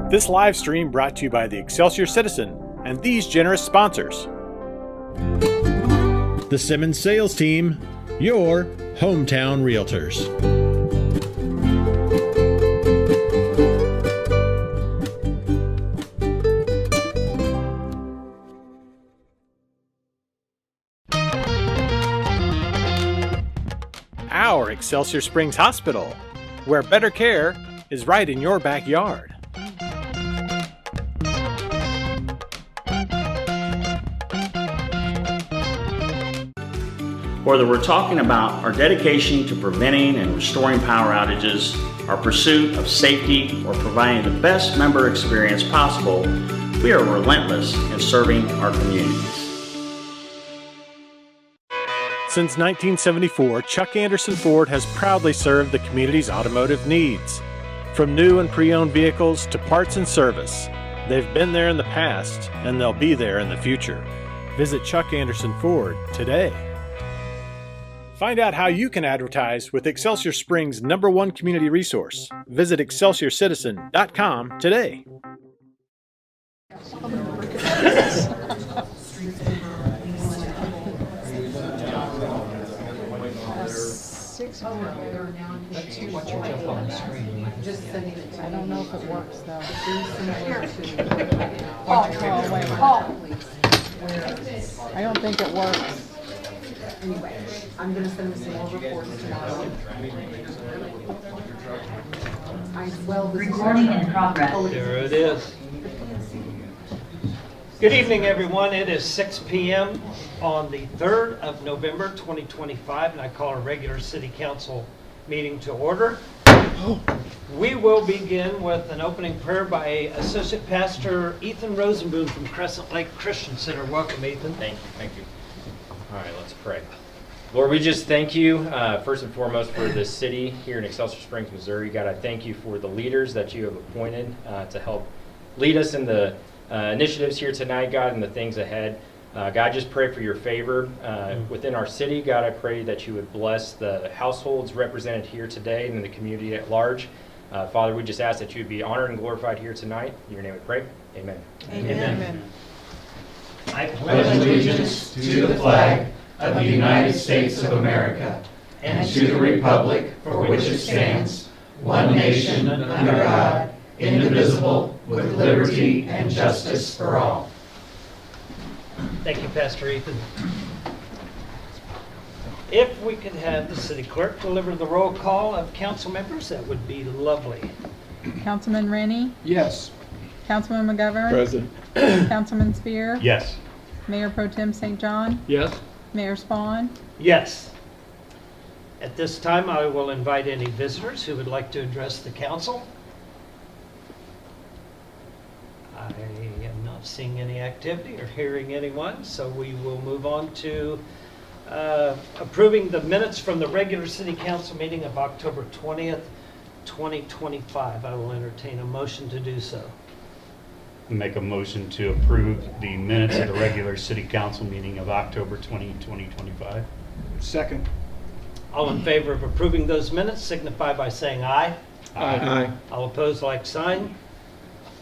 This live stream brought to you by the Excelsior Citizen and these generous sponsors. The Simmons Sales Team, your hometown realtors. Our Excelsior Springs Hospital, where better care is right in your backyard. Whether we're talking about our dedication to preventing and restoring power outages, our pursuit of safety, or providing the best member experience possible, we are relentless in serving our communities. Since 1974, Chuck Anderson Ford has proudly served the community's automotive needs. From new and pre-owned vehicles to parts and service, they've been there in the past and they'll be there in the future. Visit Chuck Anderson Ford today. Find out how you can advertise with Excelsior Springs' #1 community resource. Visit ExcelsiorCitizen.com today. I don't know if it works though. I don't think it works. Anyway, I'm going to send them some more reports tomorrow. Recording in progress. There it is. Good evening, everyone. It is 6 p.m. on the 3rd of November, 2025, and I call our regular City Council meeting to order. We will begin with an opening prayer by Associate Pastor Ethan Rosenboom from Crescent Lake Christian Center. Welcome, Ethan. Thank you. All right, let's pray. Lord, we just thank you, first and foremost, for this city here in Excelsior Springs, Missouri. God, I thank you for the leaders that you have appointed to help lead us in the initiatives here tonight, God, and the things ahead. God, I just pray for your favor within our city. God, I pray that you would bless the households represented here today and the community at large. Father, we just ask that you would be honored and glorified here tonight. In your name we pray. Amen. Amen. I pledge allegiance to the flag of the United States of America and to the republic for which it stands, one nation under God, indivisible, with liberty and justice for all. Thank you, Pastor Ethan. If we could have the city clerk deliver the roll call of council members, that would be lovely. Councilman Rennie? Yes. Councilman McGovern? Present. Councilman Spear? Yes. Mayor Pro Tem St. John? Yes. Mayor Spawn? Yes. At this time, I will invite any visitors who would like to address the council. I am not seeing any activity or hearing anyone, so we will move on to approving the minutes from the regular city council meeting of October 20th, 2025. I will entertain a motion to do so. Make a motion to approve the minutes of the regular city council meeting of October 20, 2025. Second. All in favor of approving those minutes signify by saying aye. Aye. All opposed, like sign.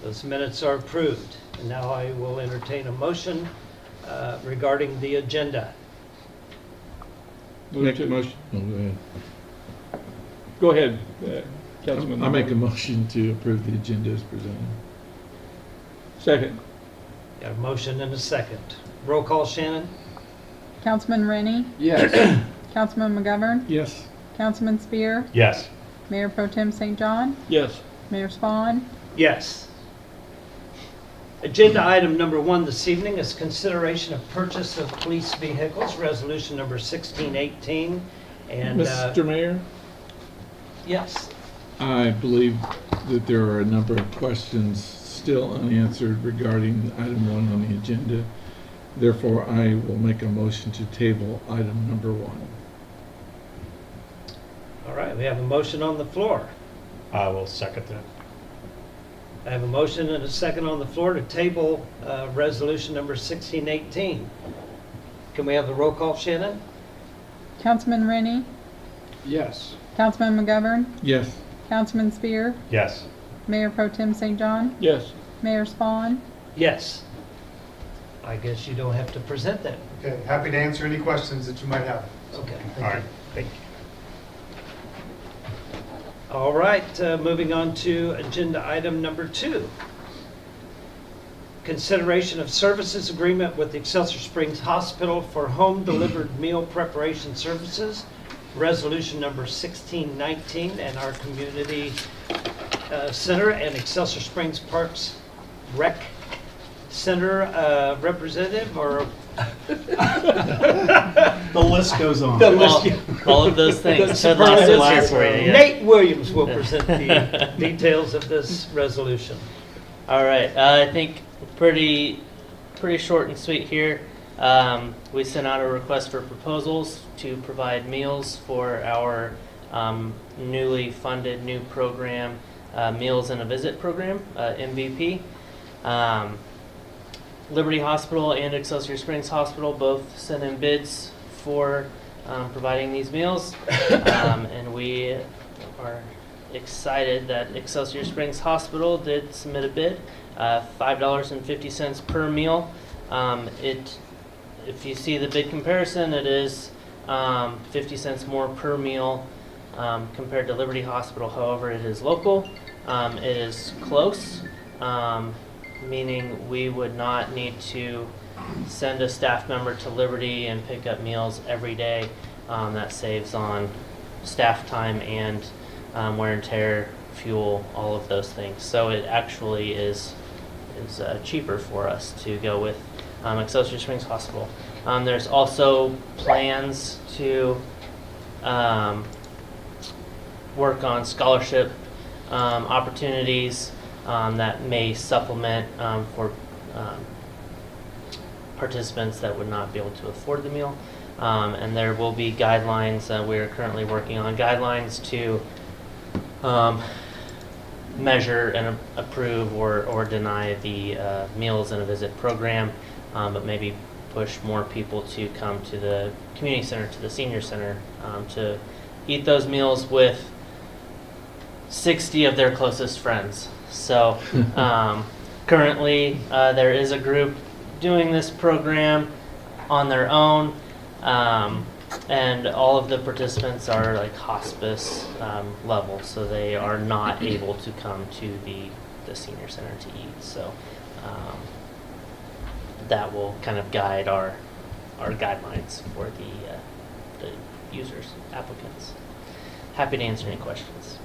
Those minutes are approved. And now I will entertain a motion regarding the agenda. Make a motion. Oh, go ahead. Councilman. I make a motion to approve the agenda as presented. Second. Got a motion and a second. Roll call, Shannon. Councilman Rennie? Yes. Councilman McGovern? Yes. Councilman Spear? Yes. Mayor Pro Tem St. John? Yes. Mayor Spawn? Yes. Agenda item number 1 this evening is consideration of purchase of police vehicles, resolution number 1618. And Mr. Mayor? Yes. I believe that there are a number of questions still unanswered regarding item 1 on the agenda. Therefore, I will make a motion to table item number 1. All right, we have a motion on the floor. I will second that. I have a motion and a second on the floor to table resolution number 1618. Can we have the roll call, Shannon? Councilman Rennie? Yes. Councilman McGovern? Yes. Councilman Spear? Yes. Mayor Pro Tem St. John, Yes. Mayor Spawn, Yes. I guess you don't have to present that. Okay, happy to answer any questions that you might have. Okay. All right, thank you. All right, moving on to agenda item number 2. Consideration of services agreement with Excelsior Springs Hospital for home delivered meal preparation services, resolution number 1619, and our community center and Excelsior Springs Parks Rec Center representative, or The list goes on. the list. All of those things. The Said lots of superlatives words here. for you, yeah. Nate Williams will present the details of this resolution. All right, I think pretty short and sweet here. We sent out a request for proposals to provide meals for our newly funded new program, Meals and a Visit program, MVP. Liberty Hospital and Excelsior Springs Hospital both sent in bids for providing these meals, and we are excited that Excelsior Springs Hospital did submit a bid, $5.50 per meal. If you see the bid comparison, it is 50 cents more per meal compared to Liberty Hospital. However, it is local, it is close, meaning we would not need to send a staff member to Liberty and pick up meals every day. That saves on staff time and wear and tear, fuel, all of those things. So it actually is cheaper for us to go with Excelsior Springs Hospital. There's also plans to work on scholarship opportunities that may supplement for participants that would not be able to afford the meal. And there will be guidelines that we're currently working on, guidelines to measure and approve or deny the Meals and a Visit program, but maybe push more people to come to the community center, to the senior center, to eat those meals with 60 of their closest friends. So currently there is a group doing this program on their own, and all of the participants are like hospice level, so they are not able to come to the senior center to eat. So that will kind of guide our guidelines for the users, applicants. Happy to answer any questions.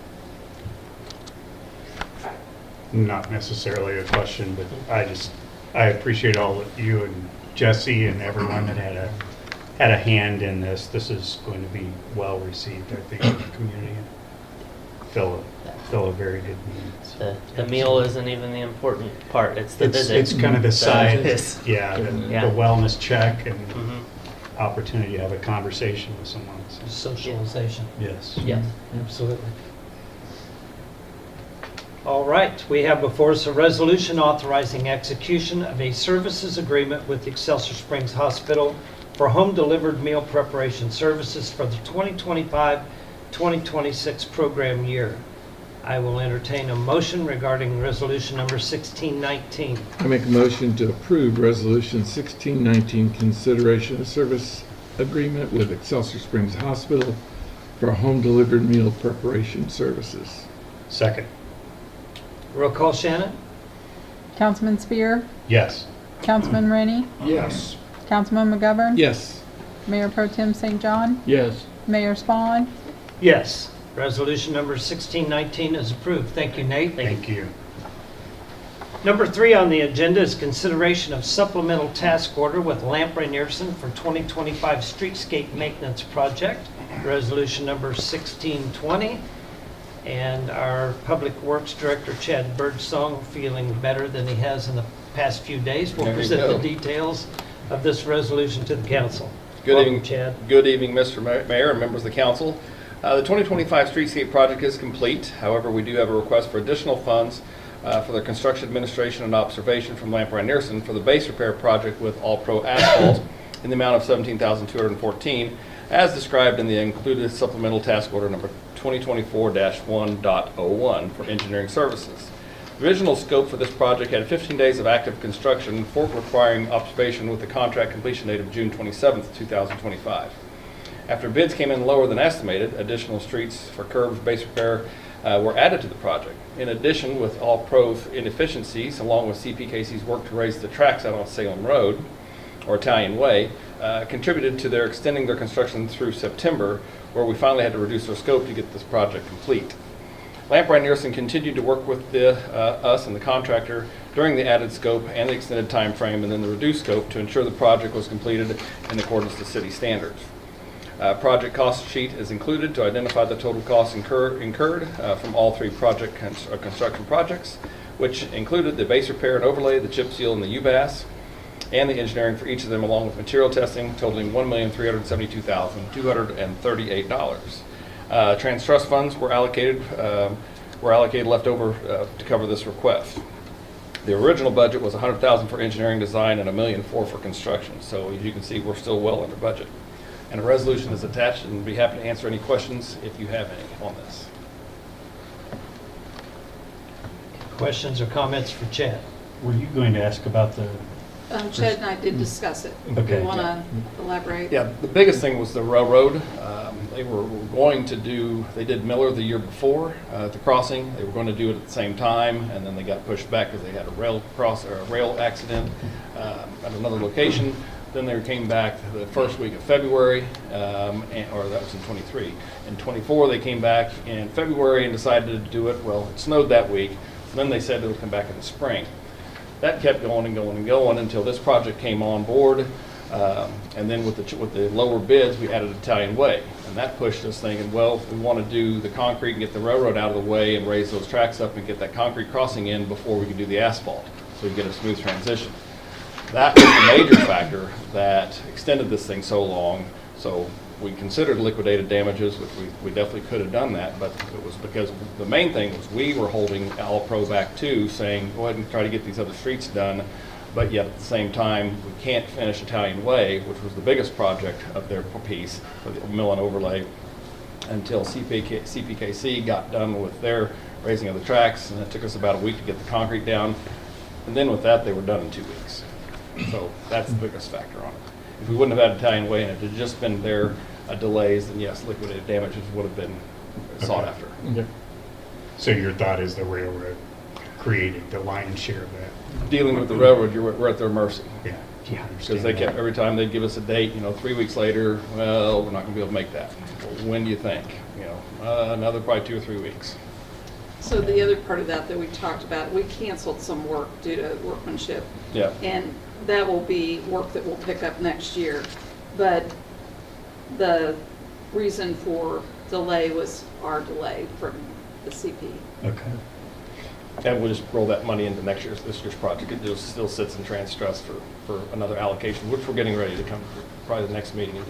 Not necessarily a question, but I appreciate all of you and Jesse and everyone that had a hand in this. This is going to be well received, I think, in the community. Fill a very good need. The meal isn't even the important part. It's the visit. It's kind of the side, Yeah. the wellness check and opportunity to have a conversation with someone. So. Socialization. Yes. Yes. Absolutely. All right, we have before us a resolution authorizing execution of a services agreement with Excelsior Springs Hospital for home-delivered meal preparation services for the 2025-2026 program year. I will entertain a motion regarding resolution number 1619. I make a motion to approve Resolution 1619, consideration of service agreement with Excelsior Springs Hospital for home-delivered meal preparation services. Second. Roll call, Shannon? Councilman Spear, Yes. Councilman Rennie, Yes. Councilman McGovern, Yes. Mayor Pro Tem St. John, Yes. Mayor Spawn, Yes. Resolution number 1619 is approved. Thank you, Nate. Thank you. Number 3 on the agenda is consideration of supplemental task order with Lamprey Nearson for 2025 streetscape maintenance project, resolution number 1620. And our Public Works Director, Chad Birdsong, feeling better than he has in the past few days, will present the details of this resolution to the council. Good Welcome, evening, Chad. Good evening, Mr. Mayor and members of the council. The 2025 streetscape project is complete. However, we do have a request for additional funds for the construction administration and observation from Lamprey Nearson for the base repair project with All Pro Asphalt in the amount of $17,214. as described in the included supplemental task order number 2024-1.01 for engineering services. The original scope for this project had 15 days of active construction, requiring observation with the contract completion date of June 27, 2025. After bids came in lower than estimated, additional streets for curbs, base repair were added to the project. In addition, with all Pro's inefficiencies, along with CPKC's work to raise the tracks out on Salem Road, or Italian Way, contributed to their extending their construction through September, where we finally had to reduce our scope to get this project complete. Lamprey Nearson continued to work with us and the contractor during the added scope and the extended time frame and then the reduced scope to ensure the project was completed in accordance with city standards. Project cost sheet is included to identify the total costs incurred from all three construction projects, which included the base repair and overlay, the chip seal, and the UBAS, and the engineering for each of them, along with material testing, totaling $1,372,238. Trans trust funds were allocated left over to cover this request. The original budget was $100,000 for engineering design and $1.4 million for construction. So as you can see, we're still well under budget. And a resolution is attached, and be happy to answer any questions if you have any on this. Questions or comments for Chad? Were you going to ask about the... Chad and I did discuss it. Okay. You want to elaborate? Yeah, the biggest thing was the railroad. They were going to do, they did Miller the year before at the crossing. They were going to do it at the same time, and then they got pushed back because they had a rail accident at another location. Then they came back the first week of February, or that was in 23. In 24, they came back in February and decided to do it. Well, it snowed that week. So then they said it would come back in the spring. That kept going and going and going until this project came on board. And then with the lower bids, we added Italian Way. And that pushed us thinking, well, we want to do the concrete and get the railroad out of the way and raise those tracks up and get that concrete crossing in before we can do the asphalt, so we get a smooth transition. That was the major factor that extended this thing so long. So we considered liquidated damages, which we definitely could have done that, but it was because the main thing was we were holding All Pro back too, saying go ahead and try to get these other streets done, but yet at the same time we can't finish Italian Way, which was the biggest project of their piece for the mill and overlay, until CPKC got done with their raising of the tracks, and it took us about a week to get the concrete down, and then with that they were done in 2 weeks. So that's the biggest factor on it. If we wouldn't have had Italian Way and it had just been their delays, then yes, liquidated damages would have been sought after. Okay. So your thought is the railroad created the lion's share of that? Dealing with the railroad, we're at their mercy. Yeah. Because they kept, every time they'd give us a date, 3 weeks later, well, we're not going to be able to make that. Well, when do you think? Another probably 2 or 3 weeks. So the other part of that we talked about, we canceled some work due to workmanship. Yeah. And that will be work that we'll pick up next year. But the reason for delay was our delay from the CP. Okay. And we'll just roll that money into this year's project. It just still sits in trans trust for another allocation, which we're getting ready to come for probably the next meeting.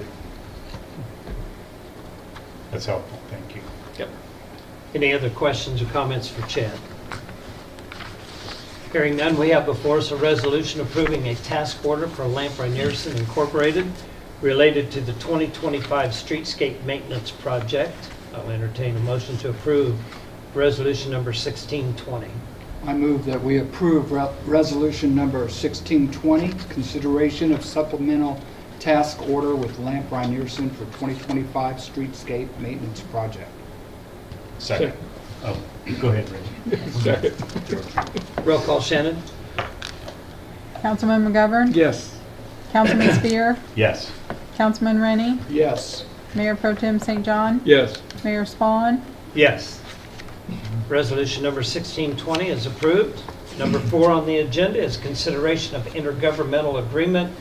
That's helpful. Thank you. Yep. Any other questions or comments for Chad? Hearing none, we have before us a resolution approving a task order for Lamprey Nearson Incorporated related to the 2025 streetscape maintenance project. I'll entertain a motion to approve resolution number 1620. I move that we approve resolution number 1620, consideration of supplemental task order with Lamprey Nearson for 2025 streetscape maintenance project. Second. Oh, go ahead, Reggie. Second. Roll call, Shannon. Councilman McGovern? Yes. Councilman Spear? Yes. Councilman Rennie? Yes. Mayor Pro Tem St. John? Yes. Mayor Spawn? Yes. Resolution number 1620 is approved. Number 4 on the agenda is consideration of intergovernmental agreement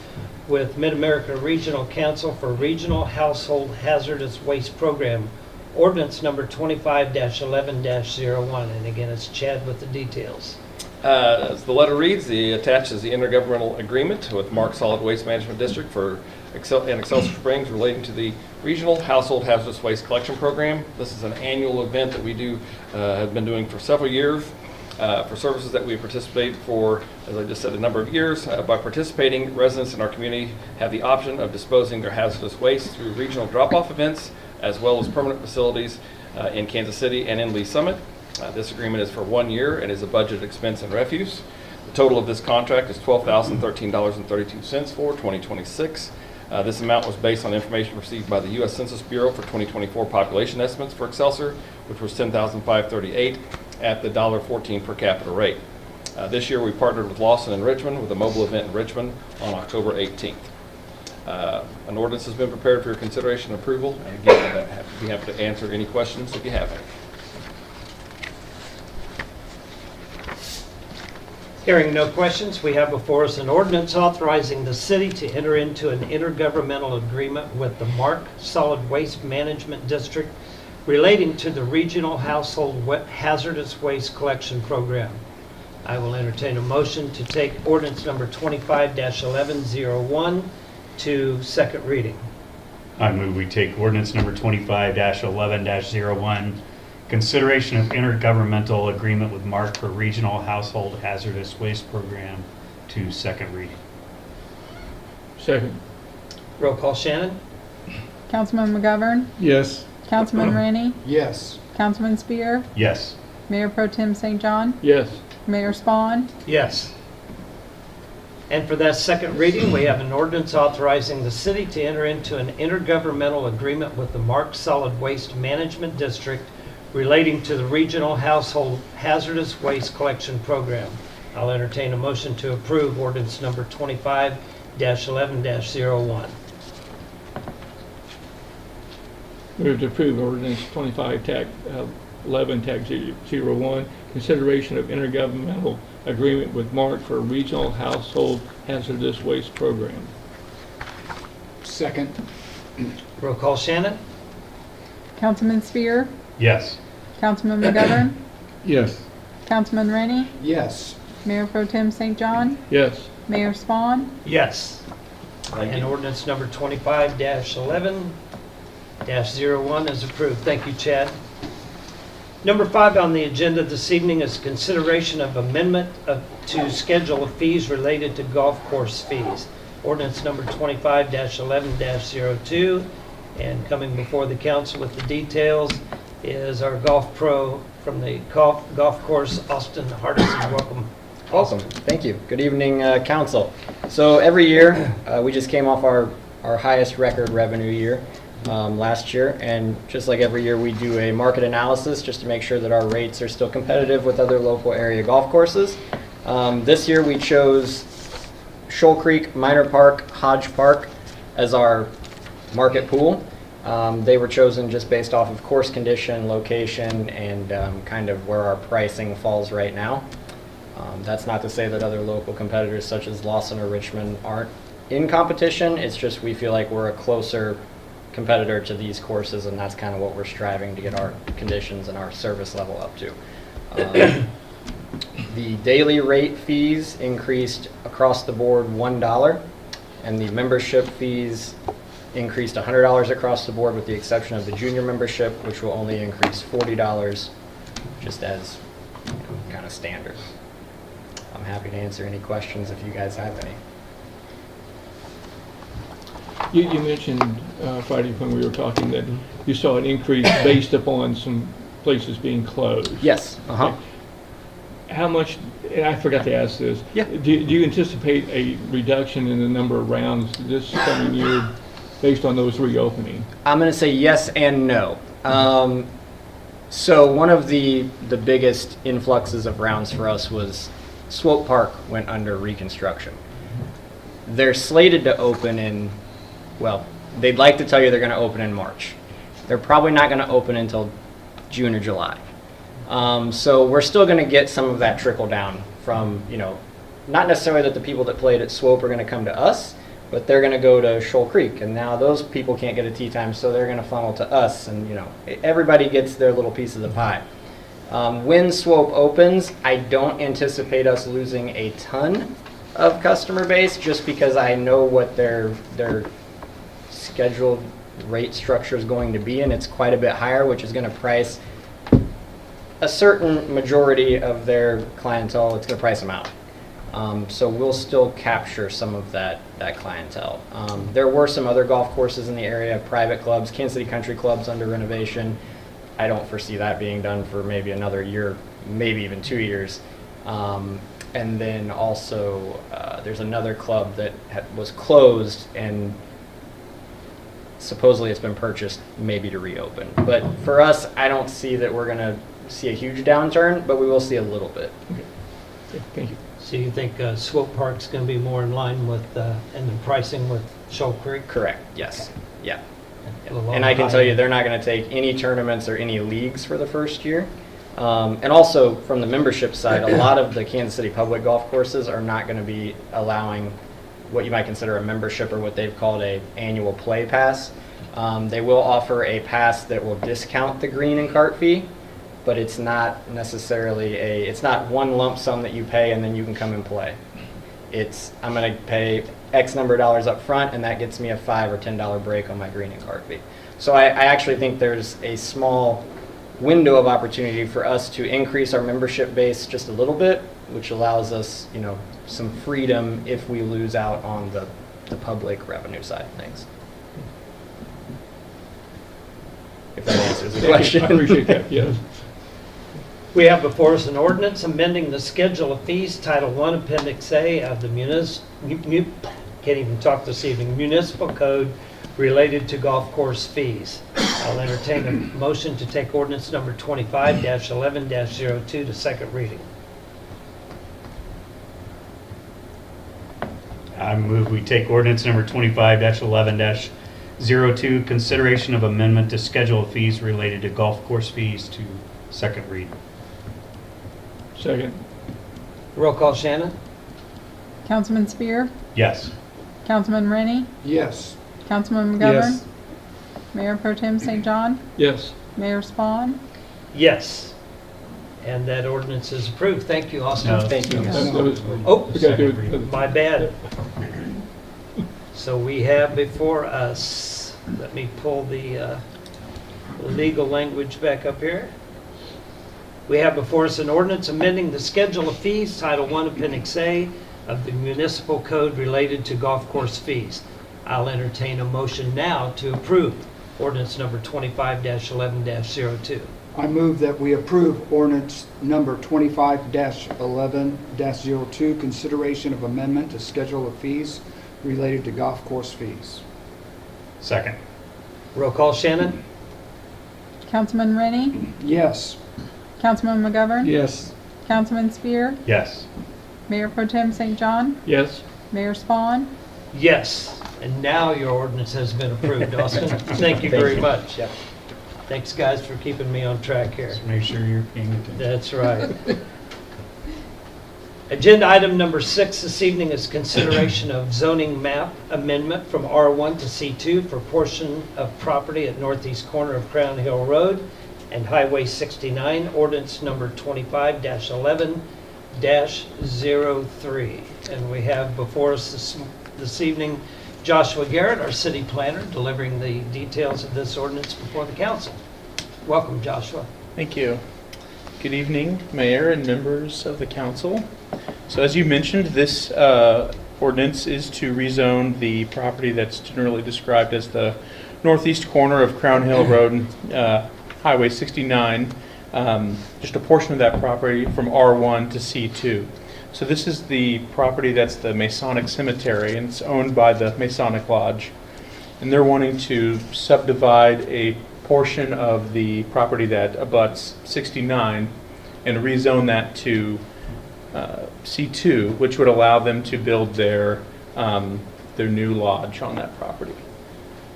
with Mid-America Regional Council for Regional Household Hazardous Waste Program, ordinance number 25-11-01. And again, it's Chad with the details. As the letter reads, the attached is the intergovernmental agreement with Mark Solid Waste Management District for Excelsior Springs relating to the Regional Household Hazardous Waste Collection Program. This is an annual event that we have been doing for several years. for services that we participate for, as I just said, a number of years. By participating, residents in our community have the option of disposing their hazardous waste through regional drop-off events, as well as permanent facilities in Kansas City and in Lee Summit. This agreement is for 1 year and is a budget expense and refuse. The total of this contract is $12,013.32 for 2026. This amount was based on information received by the U.S. Census Bureau for 2024 population estimates for Excelsior, which was $10,538 at the $1.14 per capita rate. This year we partnered with Lawson and Richmond with a mobile event in Richmond on October 18th. An ordinance has been prepared for your consideration and approval, and again, I'd be happy to answer any questions if you have any. Hearing no questions, we have before us an ordinance authorizing the city to enter into an intergovernmental agreement with the Mark Solid Waste Management District relating to the Regional Household Hazardous Waste Collection Program. I will entertain a motion to take ordinance number 25-1101 to second reading. I move we take ordinance number 25-11-01, consideration of intergovernmental agreement with Mark for Regional Household Hazardous Waste Program, to second reading. Second. Roll call, Shannon? Councilman McGovern? Yes. Councilman Rennie? Yes. Councilman Spear? Yes. Mayor Pro Tem St. John? Yes. Mayor Spawn? Yes. And for that second reading, we have an ordinance authorizing the city to enter into an intergovernmental agreement with the Mark Solid Waste Management District relating to the Regional Household Hazardous Waste Collection Program. I'll entertain a motion to approve ordinance number 25-11-01. Move to approve ordinance 25-11-01, consideration of intergovernmental agreement with Mark for a Regional Household Hazardous Waste Program. Second. Roll call, Shannon? Councilman Spear? Yes. Councilman McGovern? Yes. Councilman Rennie? Yes. Mayor Pro Tem St. John? Yes. Mayor Spawn? Yes. And ordinance number 25-11-01 is approved. Thank you, Chad. Number 5 on the agenda this evening is consideration of amendment to schedule of fees related to golf course fees. Ordinance number 25-11-02, and coming before the council with the details is our golf pro from the golf course, Austin Hardison. Welcome. Awesome. Thank you. Good evening, council. So every year, we just came off our highest record revenue year last year, and just like every year, we do a market analysis just to make sure that our rates are still competitive with other local area golf courses. This year, we chose Shoal Creek, Minor Park, Hodge Park as our market pool. They were chosen just based off of course condition, location, and kind of where our pricing falls right now. That's not to say that other local competitors such as Lawson or Richmond aren't in competition. It's just we feel like we're a closer competitor to these courses, and that's kind of what we're striving to get our conditions and our service level up to. The daily rate fees increased across the board $1, and the membership fees increased $100 across the board with the exception of the junior membership, which will only increase $40 just as kind of standard. I'm happy to answer any questions if you guys have any. You mentioned Friday when we were talking that you saw an increase based upon some places being closed. Yes. Okay. How much, and I forgot to ask this, yeah. Do you anticipate a reduction in the number of rounds this coming year based on those reopening? I'm going to say yes and no. So one of the biggest influxes of rounds for us was Swope Park went under reconstruction. They're slated to open in, well, they'd like to tell you they're going to open in March. They're probably not going to open until June or July. So we're still going to get some of that trickle down from, not necessarily that the people that played at Swope are going to come to us, but they're going to go to Shoal Creek, and now those people can't get a tee time, so they're going to funnel to us, and everybody gets their little piece of the pie. When Swope opens, I don't anticipate us losing a ton of customer base, just because I know what their scheduled rate structure is going to be, and it's quite a bit higher, which is going to price a certain majority of their clientele, it's going to price them out. So we'll still capture some of that clientele. There were some other golf courses in the area, private clubs, Kansas City Country Clubs under renovation. I don't foresee that being done for maybe another year, maybe even 2 years. And then also there's another club that was closed and supposedly it's been purchased maybe to reopen. But for us, I don't see that we're going to see a huge downturn, but we will see a little bit. Okay. Okay, thank you. So you think Swope Park's going to be more in line with, and the pricing with Shoal Creek? Correct, yes. Yeah. A little And I can higher. tell you, they're not going to take any tournaments or any leagues for the first year. And also, from the membership side, a lot of the Kansas City public golf courses are not going to be allowing what you might consider a membership or what they've called a annual play pass. They will offer a pass that will discount the green and cart fee, but it's not necessarily it's not one lump sum that you pay and then you can come and play. It's, I'm going to pay X number of dollars up front and that gets me a $5 or $10 break on my green and cart fee. So I actually think there's a small window of opportunity for us to increase our membership base just a little bit, which allows us, you know, some freedom if we lose out on the public revenue side of things. If that answers the question. I appreciate that, yes. We have before us an ordinance amending the schedule of fees, Title I, Appendix A of the can't even talk this evening, Municipal Code related to golf course fees. I'll entertain a motion to take ordinance number 25-11-02 to second reading. I move we take ordinance number 25-11-02, consideration of amendment to schedule of fees related to golf course fees, to second read. Second. Roll call, Shannon? Councilman Spear, Yes. Councilman Rennie, Yes. Councilman McGovern, Yes. Mayor Pro Tem St. John, Yes. Mayor Spawn. Yes. And that ordinance is approved. Thank you, Austin. No. Thank you. Oh, We gotta do it. my bad. So we have before us, let me pull the legal language back up here. We have before us an ordinance amending the schedule of fees, Title I, Appendix A of the Municipal Code related to golf course fees. I'll entertain a motion now to approve ordinance number 25-11-02. I move that we approve ordinance number 25-11-02, consideration of amendment to schedule of fees related to golf course fees. Second. Roll call, Shannon? Councilman Rennie, Yes. Councilman McGovern, Yes. Councilman Spear, Yes. Mayor Pro Tem St. John, Yes. Mayor Spawn. Yes. And now your ordinance has been approved, Austin. Thank you very much. Yep. Thanks, guys, for keeping me on track here. Just make sure you're paying attention. That's right. Agenda item number 6 this evening is consideration of zoning map amendment from R1 to C2 for portion of property at northeast corner of Crown Hill Road and Highway 69, ordinance number 25-11-03. And we have before us this evening Joshua Garrett, our city planner, delivering the details of this ordinance before the council. Welcome, Joshua. Thank you. Good evening, Mayor and members of the council. So as you mentioned, this ordinance is to rezone the property that's generally described as the northeast corner of Crown Hill Road and Highway 69, just a portion of that property from R1 to C2. So this is the property that's the Masonic Cemetery, and it's owned by the Masonic Lodge. And they're wanting to subdivide a portion of the property that abuts 69 and rezone that to C2, which would allow them to build their new lodge on that property.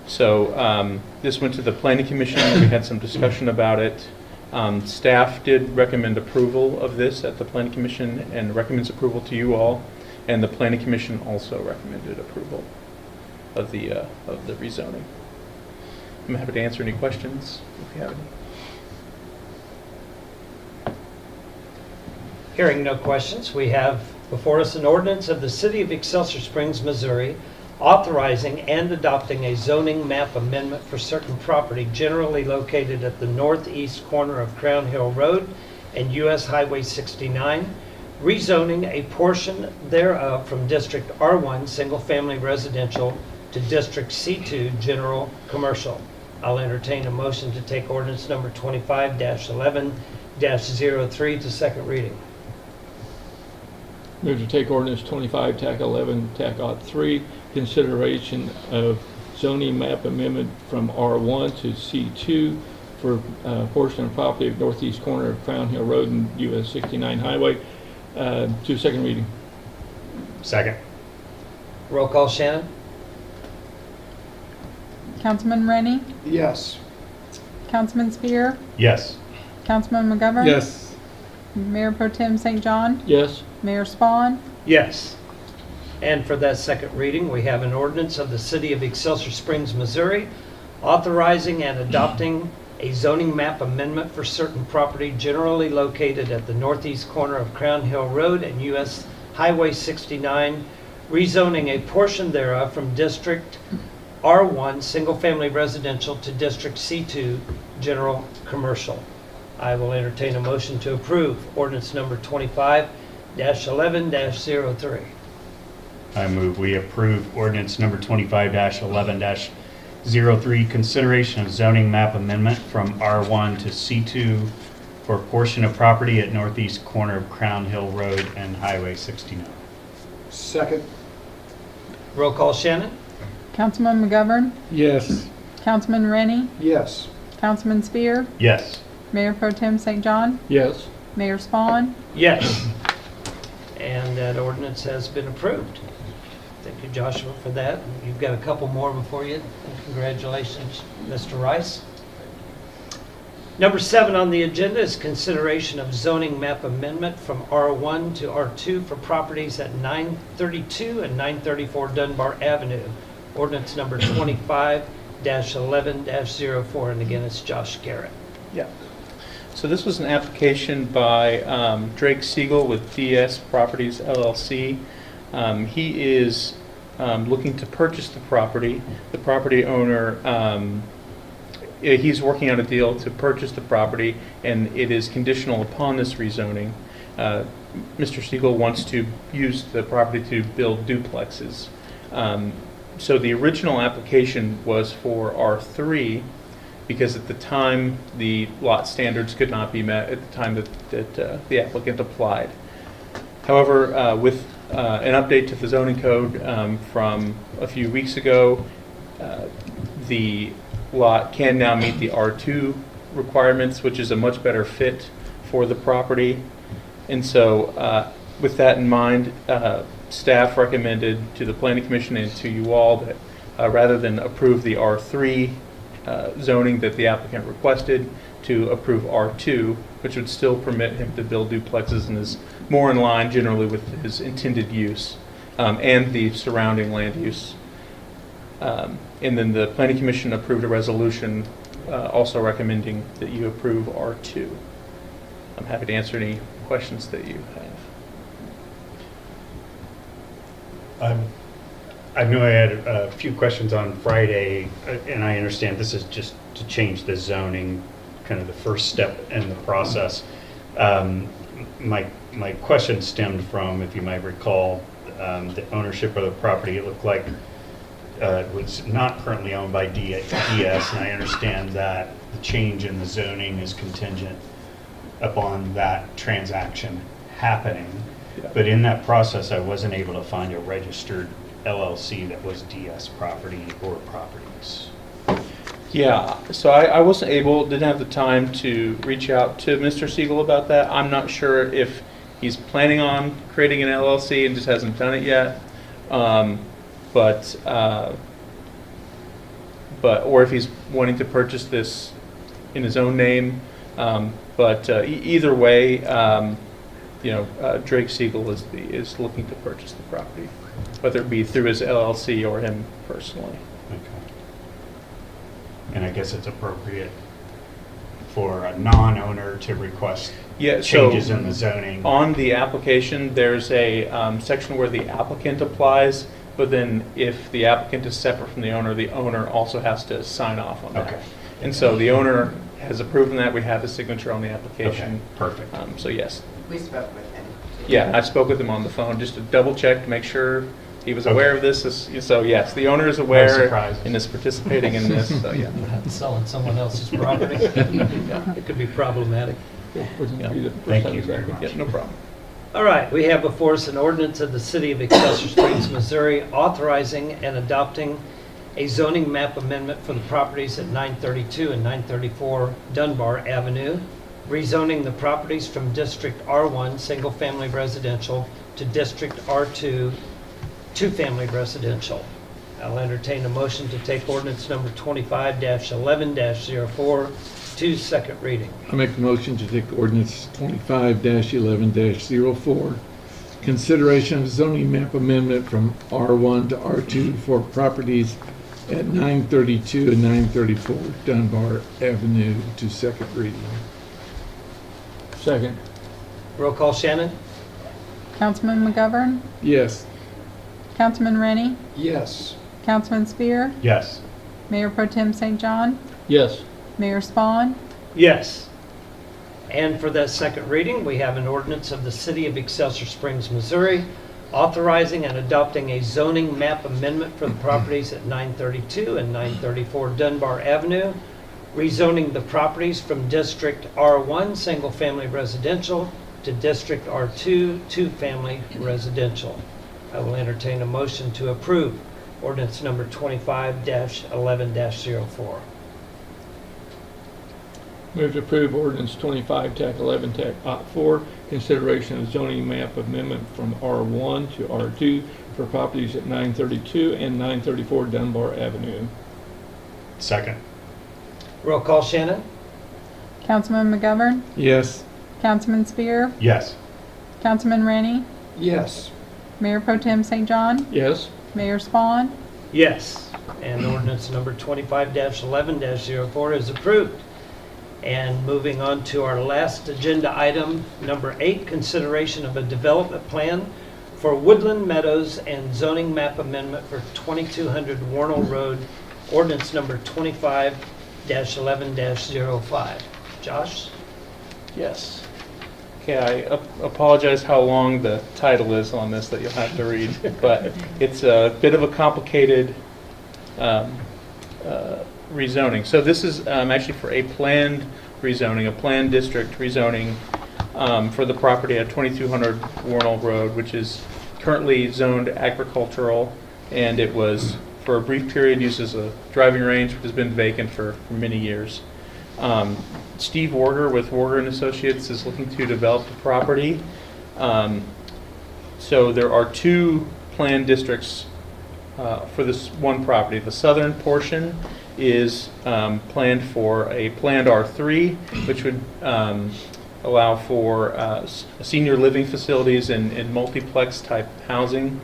So this went to the Planning Commission. We had some discussion about it. Staff did recommend approval of this at the Planning Commission and recommends approval to you all. And the Planning Commission also recommended approval of the rezoning. I'm happy to answer any questions if you have any. Hearing no questions, we have before us an ordinance of the City of Excelsior Springs, Missouri, authorizing and adopting a zoning map amendment for certain property generally located at the northeast corner of Crown Hill Road and US Highway 69, rezoning a portion thereof from District R1 Single Family Residential to District C2 General Commercial. I'll entertain a motion to take ordinance number 25-11-03 to second reading. Move to take ordinance 25, TAC 11, TAC 3, consideration of zoning map amendment from R1 to C2 for a portion of property of northeast corner of Crown Hill Road and US 69 Highway to second reading. Second. Roll call, Shannon? Councilman Rennie? Yes. Councilman Spear? Yes. Councilman McGovern? Yes. Mayor Pro Tem St. John? Yes. Mayor Spawn? Yes. And for that second reading, we have an ordinance of the City of Excelsior Springs, Missouri, authorizing and adopting a zoning map amendment for certain property generally located at the northeast corner of Crown Hill Road and US Highway 69, rezoning a portion thereof from District R1 Single Family Residential to District C2 General Commercial. I will entertain a motion to approve ordinance number 25-11-03. I move we approve ordinance number 25-11-03, consideration of zoning map amendment from R1 to C2 for a portion of property at northeast corner of Crown Hill Road and Highway 69. Second. Roll call, Shannon? Councilman McGovern? Yes. Councilman Rennie? Yes. Councilman Spear? Yes. Mayor Pro Tem St. John? Yes. Mayor Spawn? Yes. And that ordinance has been approved. Thank you, Joshua, for that. You've got a couple more before you. Congratulations, Mr. Rice. Number 7 on the agenda is consideration of zoning map amendment from R1 to R2 for properties at 932 and 934 Dunbar Avenue. Ordinance number 25-11-04. And again, it's Josh Garrett. Yeah. So this was an application by Drake Siegel with DS Properties LLC. He is looking to purchase the property. The property owner, he's working on a deal to purchase the property, and it is conditional upon this rezoning. Mr. Siegel wants to use the property to build duplexes. So the original application was for R3, because at the time the lot standards could not be met at the time that the applicant applied. However, with an update to the zoning code from a few weeks ago, the lot can now meet the R2 requirements, which is a much better fit for the property. And so with that in mind, staff recommended to the Planning Commission and to you all that rather than approve the R3 zoning that the applicant requested, to approve R2, which would still permit him to build duplexes and is more in line generally with his intended use and the surrounding land use. And then the Planning Commission approved a resolution also recommending that you approve R2. I'm happy to answer any questions that you have. I knew I had a few questions on Friday, and I understand this is just to change the zoning, kind of the first step in the process. My question stemmed from, if you might recall, the ownership of the property. It looked like it was not currently owned by DS, and I understand that the change in the zoning is contingent upon that transaction happening. Yeah. But in that process, I wasn't able to find a registered LLC that was DS property or properties. Yeah, so I wasn't able, didn't have the time to reach out to Mr. Siegel about that. I'm not sure if he's planning on creating an LLC and just hasn't done it yet, or if he's wanting to purchase this in his own name. Either way, Drake Siegel is looking to purchase the property, whether it be through his LLC or him personally. Okay. And I guess it's appropriate for a non-owner to request changes in the zoning. On the application, there's a section where the applicant applies, but then if the applicant is separate from the owner also has to sign off on that. Okay. And so the owner has approved that. We have his signature on the application. Perfect. So yes. We spoke with him. Yeah, I spoke with him on the phone just to double check to make sure he was aware of this. So yes, the owner is aware and is participating in this. So yeah. Not selling someone else's property. It could be problematic. Thank you very much. Yeah, no problem. All right, we have before us an ordinance of the City of Excelsior Springs, Missouri, authorizing and adopting a zoning map amendment for the properties at 932 and 934 Dunbar Avenue, rezoning the properties from District R1, single-family residential, to District R2, two-family residential. I'll entertain a motion to take ordinance number 25-11-04 to second reading. I make a motion to take ordinance 25-11-04, consideration of zoning map amendment from R1 to R2 for properties at 932 and 934 Dunbar Avenue to second reading. Second. Roll call, Shannon? Councilman McGovern, Yes. Councilman Rennie, Yes. Councilman Spear, Yes. Mayor Pro Tem St. John, Yes. Mayor Spawn, Yes. And for that second reading, we have an ordinance of the City of Excelsior Springs, Missouri, authorizing and adopting a zoning map amendment for the properties at 932 and 934 Dunbar Avenue, rezoning the properties from District R1, single-family residential, to District R2, two-family residential. I will entertain a motion to approve ordinance number 25-11-04. Move to approve ordinance 25-11-04, consideration of zoning map amendment from R1 to R2 for properties at 932 and 934 Dunbar Avenue. Second. Roll call, Shannon? Councilman McGovern, Yes. Councilman Spear, Yes. Councilman Rennie, Yes. Mayor Pro Tem St. John, Yes. Mayor Spawn, Yes. And ordinance number 25-11-04 is approved. And moving on to our last agenda item, number 8, consideration of a development plan for Woodland Meadows and zoning map amendment for 2200 Warnell Road, ordinance number 25-11-05. Josh? Yes. Okay, I apologize how long the title is on this that you'll have to read, but it's a bit of a complicated rezoning. So this is actually for a planned rezoning, a planned district rezoning for the property at 2200 Warnell Road, which is currently zoned agricultural, and it was for a brief period used as a driving range, which has been vacant for many years. Steve Warder with Warder and Associates is looking to develop the property. So there are two planned districts for this one property. The southern portion is planned for a planned R3, which would allow for senior living facilities and multiplex type housing.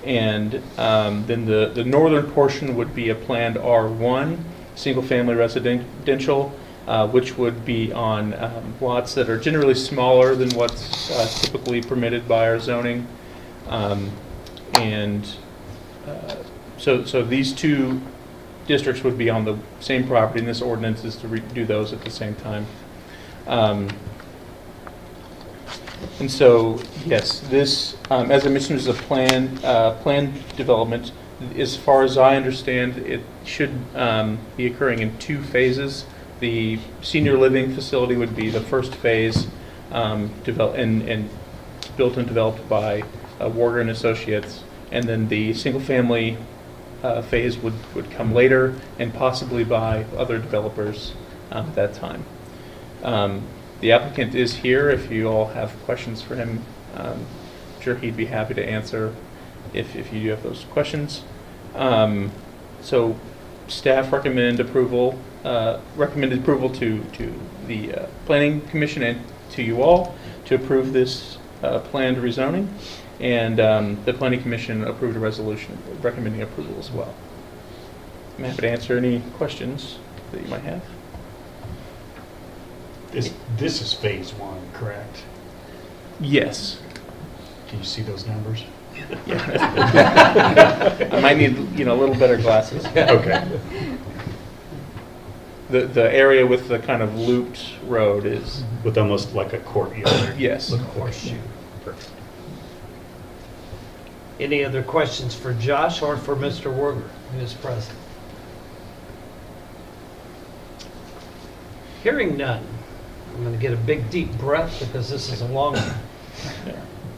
And then the northern portion would be a planned R1, single family residential, which would be on lots that are generally smaller than what's typically permitted by our zoning. So these two districts would be on the same property, and this ordinance is to do those at the same time. And so, yes, this, as I mentioned, is a planned development. As far as I understand, it should be occurring in 2 phases. The senior living facility would be the first phase, built and developed by Warder and Associates, and then the single-family phase would come later, and possibly by other developers at that time. The applicant is here. If you all have questions for him, I'm sure he'd be happy to answer if you do have those questions. So staff recommended approval to the Planning Commission and to you all to approve this planned rezoning, and the Planning Commission approved a resolution recommending approval as well. I'm happy to answer any questions that you might have. This is phase 1, correct? Yes. Can you see those numbers? Yeah. I might need a little better glasses. Okay. the area with the kind of looped road is. With almost like a courtyard. Yes. Horseshoe. Perfect. Any other questions for Josh or for Mr. Werger, who is present? Hearing none, I'm going to get a big deep breath because this is a long one.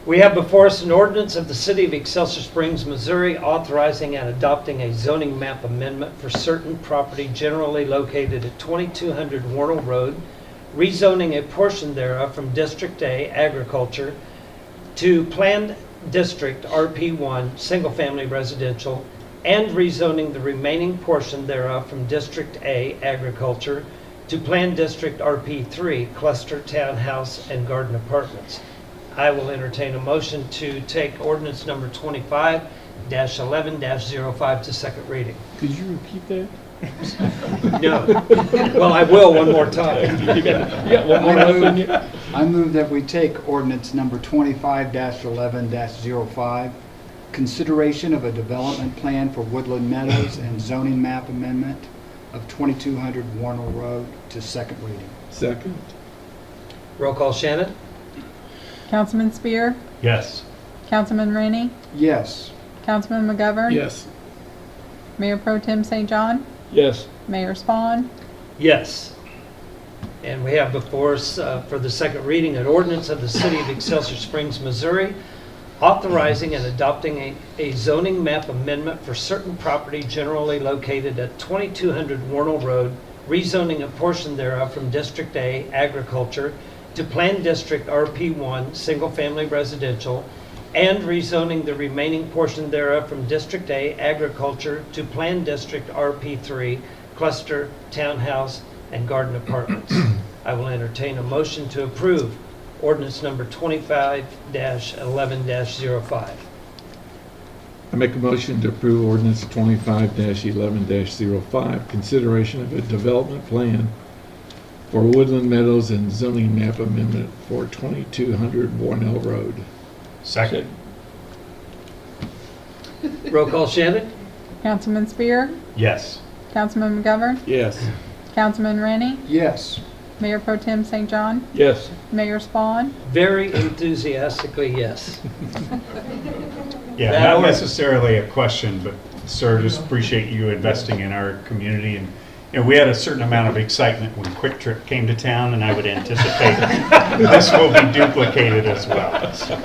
We have before us an ordinance of the City of Excelsior Springs, Missouri, authorizing and adopting a zoning map amendment for certain property generally located at 2200 Warnell Road, rezoning a portion thereof from District A, Agriculture, to Planned District RP1, Single Family Residential, and rezoning the remaining portion thereof from District A, Agriculture, to Planned District RP3, Cluster Townhouse and Garden Apartments. I will entertain a motion to take ordinance number 25-11-05 to second reading. Could you repeat that? No. Well, I will one more time. You got one more left in you? I move that we take ordinance number 25-11-05, consideration of a development plan for Woodland Meadows and zoning map amendment of 2200 Warnell Road to second reading. Second. Roll call, Shannon? Councilman Spear, Yes. Councilman Rainey, Yes. Councilman McGovern. Yes. Mayor Pro Tem St. John, Yes. Mayor Spawn. Yes. And we have before us for the second reading an ordinance of the City of Excelsior Springs, Missouri, authorizing and adopting a zoning map amendment for certain property generally located at 2200 Warnell Road, rezoning a portion thereof from District A, Agriculture, to Planned District RP1, Single Family Residential, and rezoning the remaining portion thereof from District A, Agriculture, to Planned District RP3, Cluster Townhouse and Garden Apartments. I will entertain a motion to approve ordinance number 25-11-05. I make a motion to approve ordinance 25-11-05, consideration of a development plan for Woodland Meadows and zoning map amendment for 2200 Warnell Road. Second. Roll call, Shannon? Councilman Spear, Yes. Councilman McGovern, Yes. Councilman Rainey, Yes. Mayor Pro Tem St. John, Yes. Mayor Spawn. Very enthusiastically, yes. Yeah, That not works. necessarily a question, but sir, just appreciate you investing in our community. And you know, we had a certain amount of excitement when Quick Trip came to town, and I would anticipate this will be duplicated as well. So,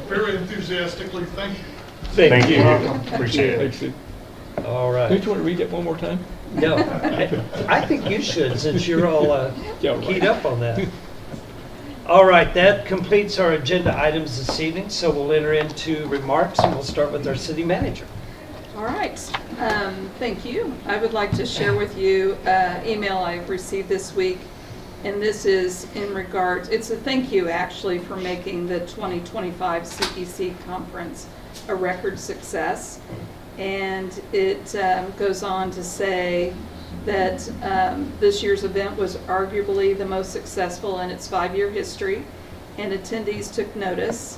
Very enthusiastically, thank you. thank you. Welcome. Appreciate it. Thanks. All right. Don't you want to read that one more time? No, I think you should, since you're all Yeah, right. keyed up on that. All right, that completes our agenda items this evening, so we'll enter into remarks, and we'll start with our city manager. All right, thank you. I would like to share with you email I received this week, and this is in regards, it's a thank you actually for making the 2025 CPC conference a record success. And it goes on to say that this year's event was arguably the most successful in its 5-year history, and attendees took notice.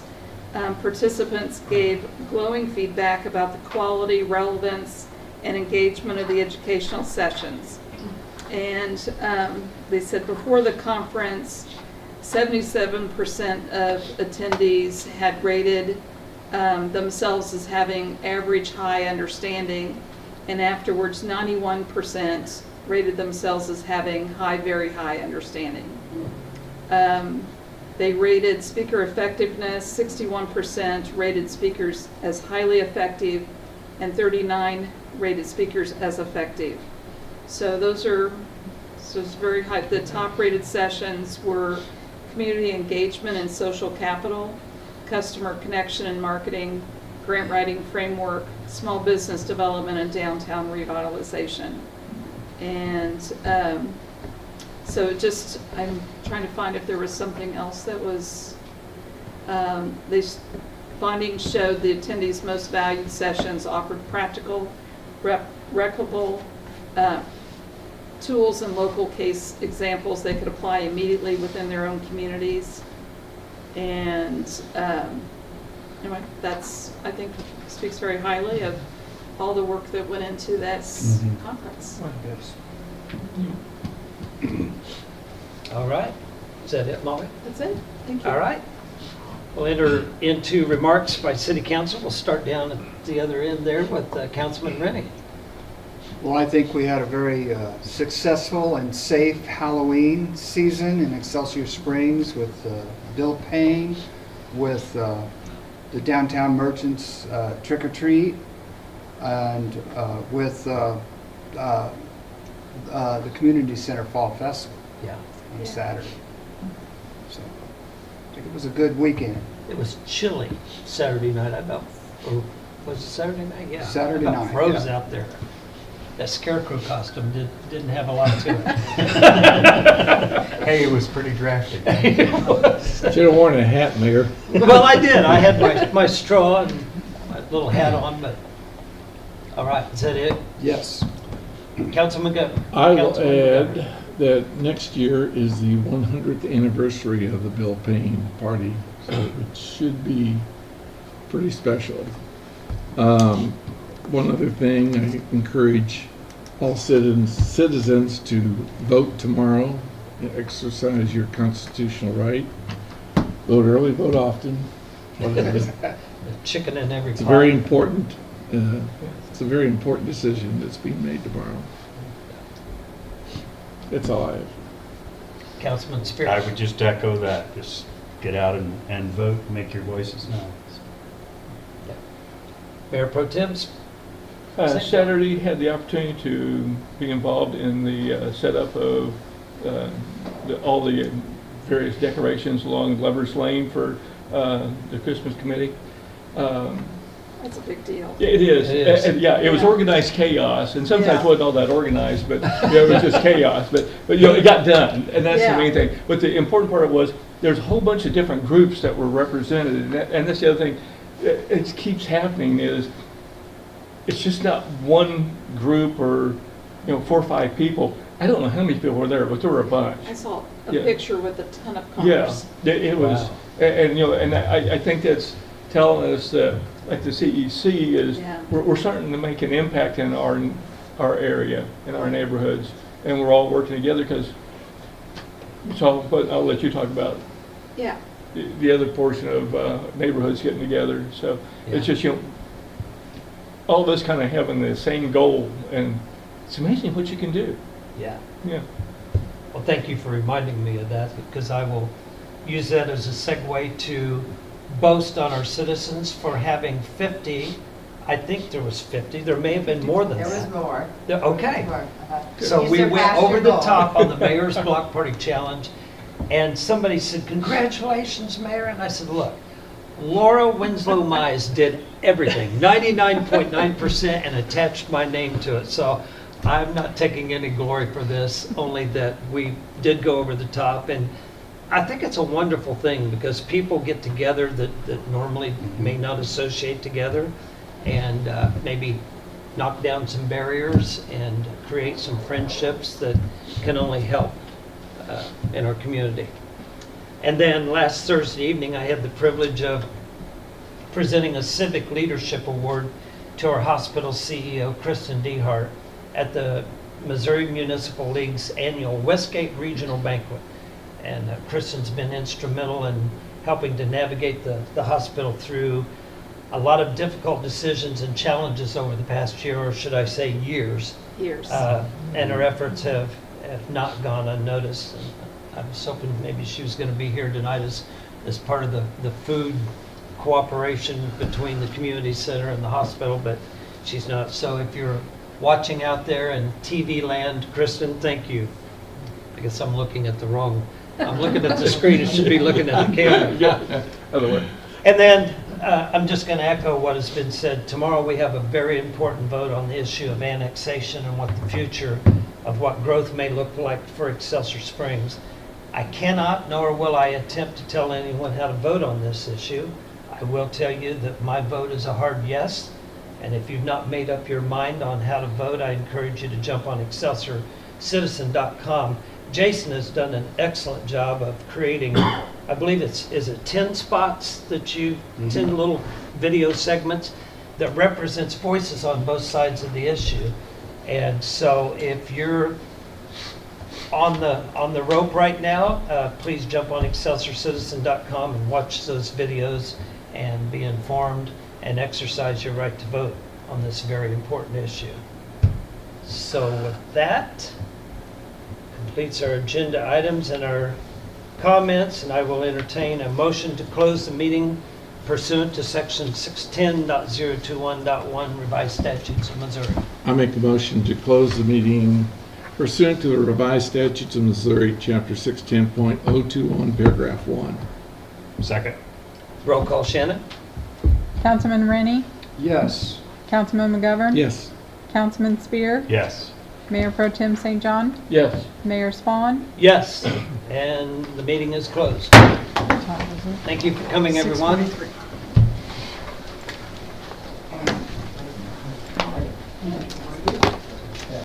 Participants gave glowing feedback about the quality, relevance, and engagement of the educational sessions. And they said before the conference, 77% of attendees had rated themselves as having average high understanding, and afterwards 91% rated themselves as having high, very high understanding. They rated speaker effectiveness, 61% rated speakers as highly effective, and 39 rated speakers as effective. So those are it's very high. The top rated sessions were community engagement and social capital, customer connection and marketing, grant writing framework, small business development, and downtown revitalization. And so just, I'm trying to find if there was something else that was, these findings showed the attendees' most valued sessions offered practical, replicable tools and local case examples they could apply immediately within their own communities. And anyway, that's, I think, speaks very highly of all the work that went into this conference. Yes. All right. Is that it, Molly? That's it. Thank you. All right. We'll enter into remarks by City Council. We'll start down at the other end there with Councilman Rennie. Well, I think we had a very successful and safe Halloween season in Excelsior Springs with bill paying, with the downtown merchants trick or treat, and with the community center fall festival on Saturday. So I think it was a good weekend. It was chilly Saturday night. I about, or was it Saturday night? Yeah. Saturday I about night, froze yeah. out there. That scarecrow costume didn't have a lot to it. Hey, it was pretty drafty. Should have worn a hat, Mayor. Well, I did. I had my straw and my little hat on, but all right. Is that it? Yes. Councilman Governor. I will add that next year is the 100th anniversary of the bill paying party, so it should be pretty special. One other thing, I encourage all citizens to vote tomorrow, exercise your constitutional right. Vote early, vote often. Chicken in every It's a pot. very important. It's a very important decision that's being made tomorrow. That's all I have. Councilman Spears. I would just echo that. Just get out and vote, make your voices known. Mayor Pro Tem. Saturday, had the opportunity to be involved in the setup of all the various decorations along Lover's Lane for the Christmas committee. That's a big deal. It is. It is. It was organized chaos, and sometimes Yeah. wasn't all that organized, but it was just chaos. But it got done, and that's the main thing. But the important part was there's a whole bunch of different groups that were represented, and that's the other thing. It keeps happening is it's just not one group or 4 or 5 people. I don't know how many people were there, but there were a bunch. I saw a Yeah. picture with a ton of cars. Yeah, it was, Wow. and I think that's telling us that, like the CEC is, Yeah. we're starting to make an impact in our area, in our neighborhoods, and we're all working together because, but I'll let you talk about Yeah. the other portion of neighborhoods getting together. So it's just, all of us kind of having the same goal, and it's amazing what you can do. Yeah. Yeah. Well, thank you for reminding me of that, because I will use that as a segue to boast on our citizens for having 50. I think there was 50. There may have been more than that. There was more. Okay. You So we went surpassed over your the goal. top on the Mayor's Block Party Challenge, and somebody said, "Congratulations, Mayor." And I said, "Look, Laura Winslow Mize did everything, 99.9%, and attached my name to it. So I'm not taking any glory for this, only that we did go over the top. And I think it's a wonderful thing because people get together that normally may not associate together, and maybe knock down some barriers and create some friendships that can only help in our community. And then last Thursday evening, I had the privilege of presenting a Civic Leadership Award to our hospital CEO, Kristen Dehart, at the Missouri Municipal League's annual Westgate Regional Banquet. And Kristen's been instrumental in helping to navigate the hospital through a lot of difficult decisions and challenges over the past year, or should I say years. Years. And her efforts have not gone unnoticed. And I was hoping maybe she was going to be here tonight as part of the food cooperation between the community center and the hospital, but she's not. So if you're watching out there in TV land, Kristen, thank you. I guess I'm looking at the wrong, I'm looking at the screen, it should be looking at the camera. And then I'm just going to echo what has been said. Tomorrow we have a very important vote on the issue of annexation and what the future of what growth may look like for Excelsior Springs. I cannot, nor will I attempt to tell anyone how to vote on this issue. I will tell you that my vote is a hard yes, and if you've not made up your mind on how to vote, I encourage you to jump on ExcelsiorCitizen.com. Jason has done an excellent job of creating, I believe is it 10 spots that 10 little video segments that represents voices on both sides of the issue. And so if you're on the rope right now, please jump on ExcelsiorCitizen.com and watch those videos and be informed and exercise your right to vote on this very important issue. So with that, completes our agenda items and our comments, and I will entertain a motion to close the meeting pursuant to section 610.021.1 revised statutes of Missouri. I make a motion to close the meeting pursuant to the revised statutes of Missouri, chapter 610.021, paragraph 1. Second. Roll call, Shannon. Councilman Rennie, Yes. Councilman McGovern. Yes. Councilman Spear, Yes. Mayor Pro Tem St. John, Yes. Mayor Spawn. Yes, and the meeting is closed. Thank you for coming, everyone. 6:43.